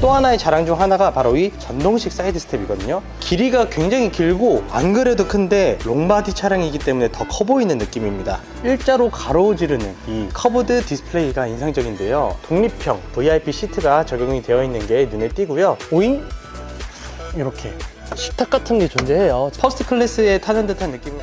또 하나의 자랑 중 하나가 바로 이 전동식 사이드 스텝이거든요. 길이가 굉장히 길고 안 그래도 큰데 롱바디 차량이기 때문에 더 커 보이는 느낌입니다. 일자로 가로지르는 이 커브드 디스플레이가 인상적인데요. 독립형 VIP 시트가 적용이 되어 있는 게 눈에 띄고요. 오잉? 이렇게 식탁 같은 게 존재해요. 퍼스트 클래스에 타는 듯한 느낌.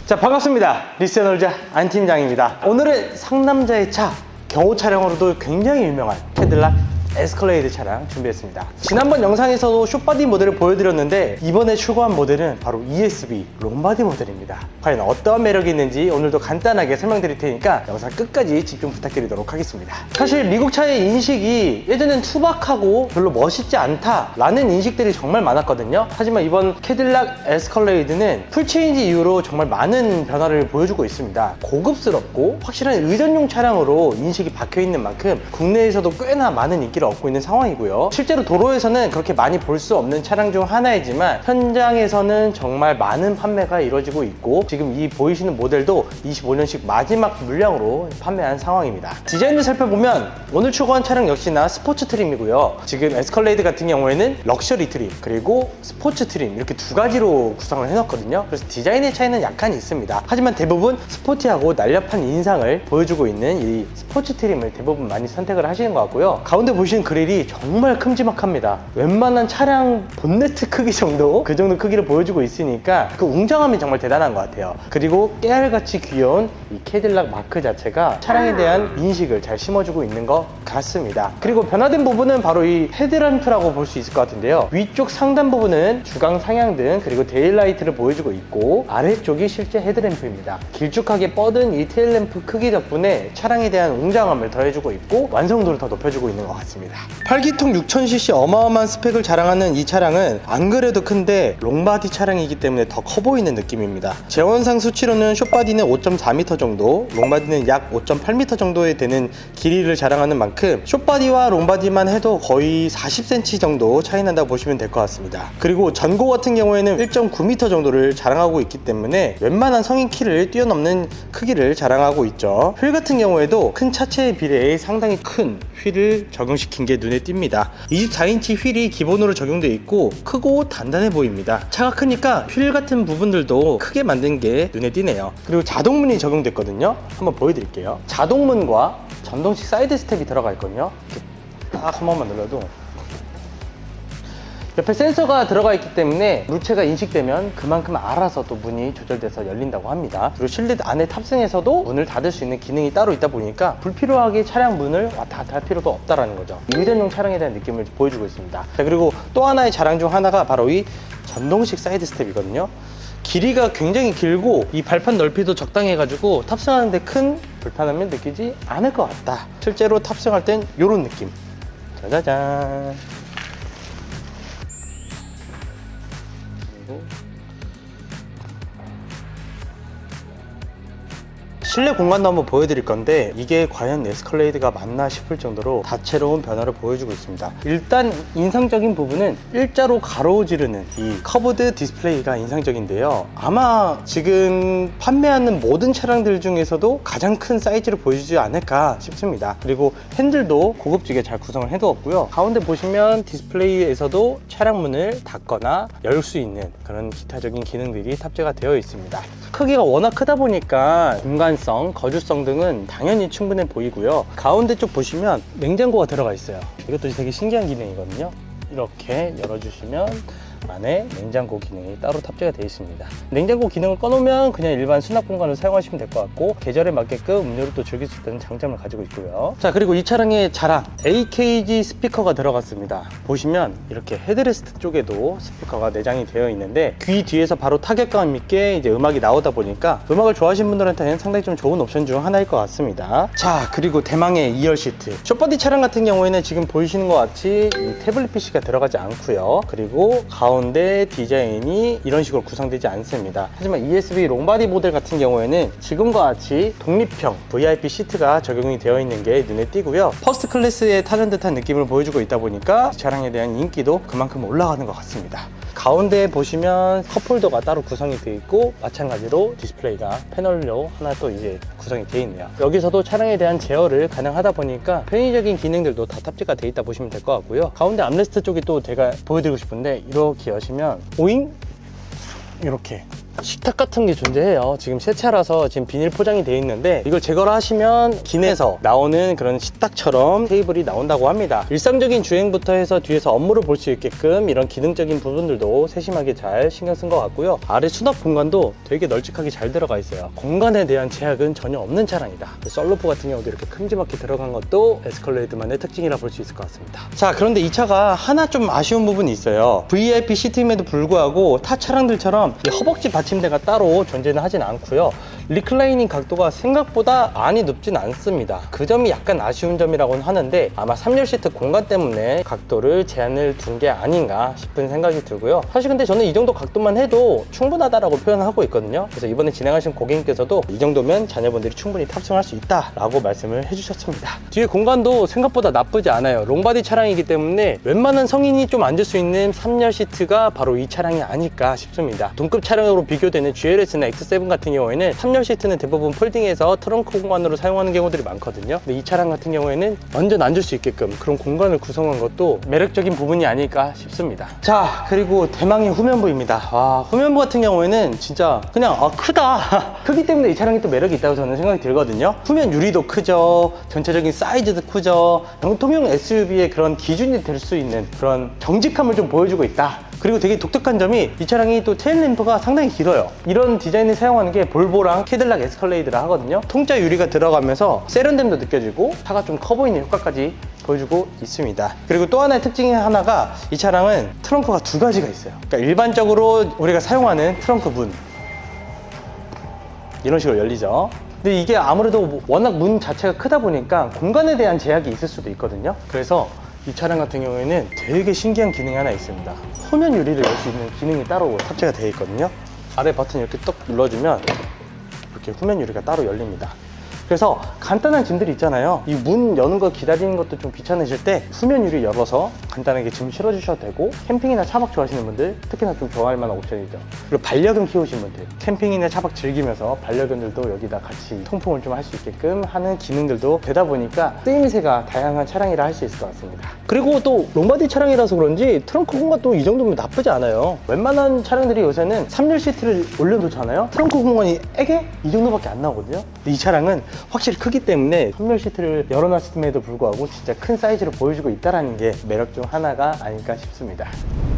자, 반갑습니다. 리세놀자 안 팀장입니다. 오늘은 상남자의 차, 경호 차량으로도 굉장히 유명한 캐딜락 에스컬레이드 차량 준비했습니다. 지난번 영상에서도 숏바디 모델을 보여드렸는데 이번에 추가한 모델은 바로 ESB 롱바디 모델입니다. 과연 어떠한 매력이 있는지 오늘도 간단하게 설명드릴 테니까 영상 끝까지 집중 부탁드리도록 하겠습니다. 사실 미국 차의 인식이 예전엔 투박하고 별로 멋있지 않다라는 인식들이 정말 많았거든요. 하지만 이번 캐딜락 에스컬레이드는 풀체인지 이후로 정말 많은 변화를 보여주고 있습니다. 고급스럽고 확실한 의전용 차량으로 인식이 박혀있는 만큼 국내에서도 꽤나 많은 인기를 얻고 있는 상황이고요. 실제로 도로에서는 그렇게 많이 볼 수 없는 차량 중 하나이지만 현장에서는 정말 많은 판매가 이루어지고 있고 지금 이 보이시는 모델도 25년식 마지막 물량으로 판매한 상황입니다. 디자인을 살펴보면 오늘 추구한 차량 역시나 스포츠 트림이고요. 지금 에스컬레이드 같은 경우에는 럭셔리 트림 그리고 스포츠 트림 이렇게 두 가지로 구성을 해놨거든요. 그래서 디자인의 차이는 약간 있습니다. 하지만 대부분 스포티하고 날렵한 인상을 보여주고 있는 이 스포츠 트림을 대부분 많이 선택을 하시는 것 같고요. 가운데 보시는 그릴이 정말 큼지막합니다. 웬만한 차량 본네트 크기 정도 그 정도 크기를 보여주고 있으니까 그 웅장함이 정말 대단한 것 같아요. 그리고 깨알같이 귀여운 이 캐딜락 마크 자체가 차량에 대한 인식을 잘 심어주고 있는 것 같습니다. 그리고 변화된 부분은 바로 이 헤드램프라고 볼 수 있을 것 같은데요. 위쪽 상단 부분은 주강 상향등 그리고 데일라이트를 보여주고 있고 아래쪽이 실제 헤드램프입니다. 길쭉하게 뻗은 이 테일램프 크기 덕분에 차량에 대한 웅장함을 더해주고 있고 완성도를 더 높여주고 있는 것 같습니다. 8기통 6000cc 어마어마한 스펙을 자랑하는 이 차량은 안 그래도 큰데 롱바디 차량이기 때문에 더 커 보이는 느낌입니다. 재원상 수치로는 숏바디는 5.4m 정도, 롱바디는 약 5.8m 정도에 되는 길이를 자랑하는 만큼 숏바디와 롱바디만 해도 거의 40cm 정도 차이 난다고 보시면 될 것 같습니다. 그리고 전고 같은 경우에는 1.9m 정도를 자랑하고 있기 때문에 웬만한 성인 키를 뛰어넘는 크기를 자랑하고 있죠. 휠 같은 경우에도 큰 차체에 비례해 상당히 큰 휠을 적용시킨 게 눈에 띕니다. 24인치 휠이 기본으로 적용되어 있고 크고 단단해 보입니다. 차가 크니까 휠 같은 부분들도 크게 만든 게 눈에 띄네요. 그리고 자동문이 적용됐거든요. 한번 보여드릴게요. 자동문과 전동식 사이드 스텝이 들어가 있거든요. 이렇게 딱 한 번만 눌러도 옆에 센서가 들어가 있기 때문에 물체가 인식되면 그만큼 알아서 또 문이 조절돼서 열린다고 합니다. 그리고 실내 안에 탑승해서도 문을 닫을 수 있는 기능이 따로 있다 보니까 불필요하게 차량 문을 왔다 갔다 할 필요도 없다라는 거죠. 의전용 차량에 대한 느낌을 보여주고 있습니다. 자, 그리고 또 하나의 자랑 중 하나가 바로 이 전동식 사이드 스텝이거든요. 길이가 굉장히 길고 이 발판 넓이도 적당해가지고 탑승하는데 큰 불편함을 느끼지 않을 것 같다. 실제로 탑승할 땐 이런 느낌. 짜자잔. 실내 공간도 한번 보여드릴 건데 이게 과연 에스컬레이드가 맞나 싶을 정도로 다채로운 변화를 보여주고 있습니다. 일단 인상적인 부분은 일자로 가로지르는 이 커브드 디스플레이가 인상적인데요. 아마 지금 판매하는 모든 차량들 중에서도 가장 큰 사이즈를 보여주지 않을까 싶습니다. 그리고 핸들도 고급지게 잘 구성을 해두었고요. 가운데 보시면 디스플레이에서도 차량 문을 닫거나 열 수 있는 그런 기타적인 기능들이 탑재가 되어 있습니다. 크기가 워낙 크다 보니까 공간성, 거주성 등은 당연히 충분해 보이고요. 가운데 쪽 보시면 냉장고가 들어가 있어요. 이것도 되게 신기한 기능이거든요. 이렇게 열어주시면 안에 냉장고 기능이 따로 탑재가 되어 있습니다. 냉장고 기능을 꺼놓으면 그냥 일반 수납 공간을 사용하시면 될 것 같고 계절에 맞게끔 음료를 또 즐길 수 있다는 장점을 가지고 있고요. 자, 그리고 이 차량의 자랑 AKG 스피커가 들어갔습니다. 보시면 이렇게 헤드레스트 쪽에도 스피커가 내장이 되어 있는데 귀 뒤에서 바로 타격감 있게 이제 음악이 나오다 보니까 음악을 좋아하시는 분들한테는 상당히 좀 좋은 옵션 중 하나일 것 같습니다. 자, 그리고 대망의 2열 시트. 숏바디 차량 같은 경우에는 지금 보이시는 것 같이 이 태블릿 PC가 들어가지 않고요. 그리고 가운데 디자인이 이런 식으로 구성되지 않습니다. 하지만 ESB 롱바디 모델 같은 경우에는 지금과 같이 독립형 VIP 시트가 적용이 되어 있는 게 눈에 띄고요. 퍼스트 클래스에 타는 듯한 느낌을 보여주고 있다 보니까 이 차량에 대한 인기도 그만큼 올라가는 것 같습니다. 가운데에 보시면 컵홀더가 따로 구성이 되어 있고 마찬가지로 디스플레이가 패널로 하나 또 이제 구성이 되어 있네요. 여기서도 차량에 대한 제어를 가능하다 보니까 편의적인 기능들도 다 탑재가 되어 있다 보시면 될 것 같고요. 가운데 암레스트 쪽이 또 제가 보여드리고 싶은데 이렇게 여시면 오잉 이렇게 식탁 같은 게 존재해요. 지금 새 차라서 지금 비닐 포장이 되어 있는데 이걸 제거를 하시면 기내에서 나오는 그런 식탁처럼 테이블이 나온다고 합니다. 일상적인 주행부터 해서 뒤에서 업무를 볼 수 있게끔 이런 기능적인 부분들도 세심하게 잘 신경 쓴 것 같고요. 아래 수납 공간도 되게 널찍하게 잘 들어가 있어요. 공간에 대한 제약은 전혀 없는 차량이다. 썬루프 같은 경우도 이렇게 큼지막하게 들어간 것도 에스컬레이드만의 특징이라 볼 수 있을 것 같습니다. 자, 그런데 이 차가 하나 좀 아쉬운 부분이 있어요. VIP 시트임에도 불구하고 타 차량들처럼 이 허벅지 받침대가 따로 존재는 하진 않고요. 리클라이닝 각도가 생각보다 많이 높진 않습니다. 그 점이 약간 아쉬운 점이라고는 하는데 아마 3열 시트 공간 때문에 각도를 제한을 둔 게 아닌가 싶은 생각이 들고요. 사실 근데 저는 이 정도 각도만 해도 충분하다라고 표현을 하고 있거든요. 그래서 이번에 진행하신 고객님께서도 이 정도면 자녀분들이 충분히 탑승할 수 있다라고 말씀을 해주셨습니다. 뒤에 공간도 생각보다 나쁘지 않아요. 롱바디 차량이기 때문에 웬만한 성인이 좀 앉을 수 있는 3열 시트가 바로 이 차량이 아닐까 싶습니다. 동급 차량으로 비교되는 GLS나 X7 같은 경우에는 3열 시트는 대부분 폴딩해서 트렁크 공간으로 사용하는 경우들이 많거든요. 근데 이 차량 같은 경우에는 완전 앉을 수 있게끔 그런 공간을 구성한 것도 매력적인 부분이 아닐까 싶습니다. 자, 그리고 대망의 후면부입니다. 와, 후면부 같은 경우에는 진짜 그냥 크다 크기 때문에 이 차량이 또 매력이 있다고 저는 생각이 들거든요. 후면 유리도 크죠. 전체적인 사이즈도 크죠. 정통형 SUV의 그런 기준이 될 수 있는 그런 정직함을 좀 보여주고 있다. 그리고 되게 독특한 점이 이 차량이 또 테일 램프가 상당히 길어요. 이런 디자인을 사용하는 게 볼보랑 캐딜락 에스컬레이드라 하거든요. 통짜 유리가 들어가면서 세련됨도 느껴지고 차가 좀 커 보이는 효과까지 보여주고 있습니다. 그리고 또 하나의 특징이 하나가 이 차량은 트렁크가 두 가지가 있어요. 그러니까 일반적으로 우리가 사용하는 트렁크 문 이런 식으로 열리죠. 근데 이게 아무래도 워낙 문 자체가 크다 보니까 공간에 대한 제약이 있을 수도 있거든요. 그래서 이 차량 같은 경우에는 되게 신기한 기능이 하나 있습니다. 후면 유리를 열 수 있는 기능이 따로 탑재가 되어 있거든요. 아래 버튼 이렇게 딱 눌러주면 이렇게 후면 유리가 따로 열립니다. 그래서 간단한 짐들이 있잖아요. 이 문 여는 거 기다리는 것도 좀 귀찮으실 때 후면 유리 열어서 간단하게 짐 실어주셔도 되고, 캠핑이나 차박 좋아하시는 분들 특히나 좀 좋아할 만한 옵션이죠. 그리고 반려견 키우신 분들 캠핑이나 차박 즐기면서 반려견들도 여기다 같이 통풍을 좀 할 수 있게끔 하는 기능들도 되다 보니까 쓰임새가 다양한 차량이라 할 수 있을 것 같습니다. 그리고 또 롱바디 차량이라서 그런지 트렁크 공간도 이 정도면 나쁘지 않아요. 웬만한 차량들이 요새는 3열 시트를 올려놓잖아요. 트렁크 공간이 에게? 이 정도밖에 안 나오거든요. 근데 이 차량은 확실히 크기 때문에 3열 시트를 열어놨음에도 불구하고 진짜 큰 사이즈로 보여주고 있다는 게 매력 중 하나가 아닐까 싶습니다.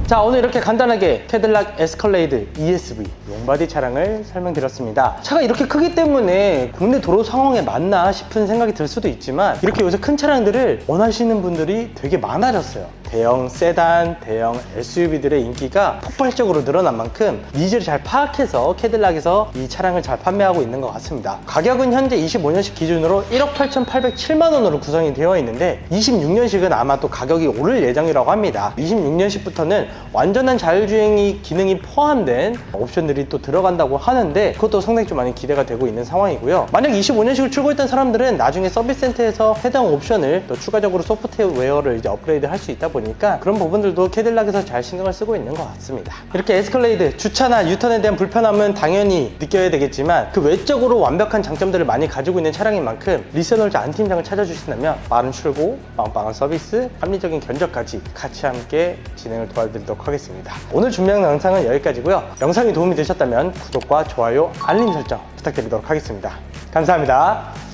자, 오늘 이렇게 간단하게 캐딜락 에스컬레이드 ESV 롱바디 차량을 설명드렸습니다. 차가 이렇게 크기 때문에 국내 도로 상황에 맞나 싶은 생각이 들 수도 있지만, 이렇게 요새 큰 차량들을 원하시는 분들이 되게 많아졌어요. 대형 세단, 대형 SUV들의 인기가 폭발적으로 늘어난 만큼 니즈를 잘 파악해서 캐딜락에서 이 차량을 잘 판매하고 있는 것 같습니다. 가격은 현재 25년식 기준으로 1억 8,807만 원으로 구성이 되어 있는데 26년식은 아마 또 가격이 오를 예정이라고 합니다. 26년식부터는 완전한 자율주행이 기능이 포함된 옵션들이 또 들어간다고 하는데 그것도 상당히 좀 많이 기대가 되고 있는 상황이고요. 만약 25년식을 출고했던 사람들은 나중에 서비스 센터에서 해당 옵션을 또 추가적으로 소프트웨어를 이제 업그레이드 할 수 있다 보니까 그런 부분들도 캐딜락에서 잘 신경을 쓰고 있는 것 같습니다. 이렇게 에스컬레이드, 주차나 유턴에 대한 불편함은 당연히 느껴야 되겠지만 그 외적으로 완벽한 장점들을 많이 가지고 있는 차량인 만큼 리세놀즈 안 팀장을 찾아주신다면 빠른 출고, 빵빵한 서비스, 합리적인 견적까지 같이 함께 진행을 도와드리도록 하겠습니다. 오늘 준비한 영상은 여기까지고요. 영상이 도움이 되셨다면 구독과 좋아요, 알림 설정 부탁드리도록 하겠습니다. 감사합니다.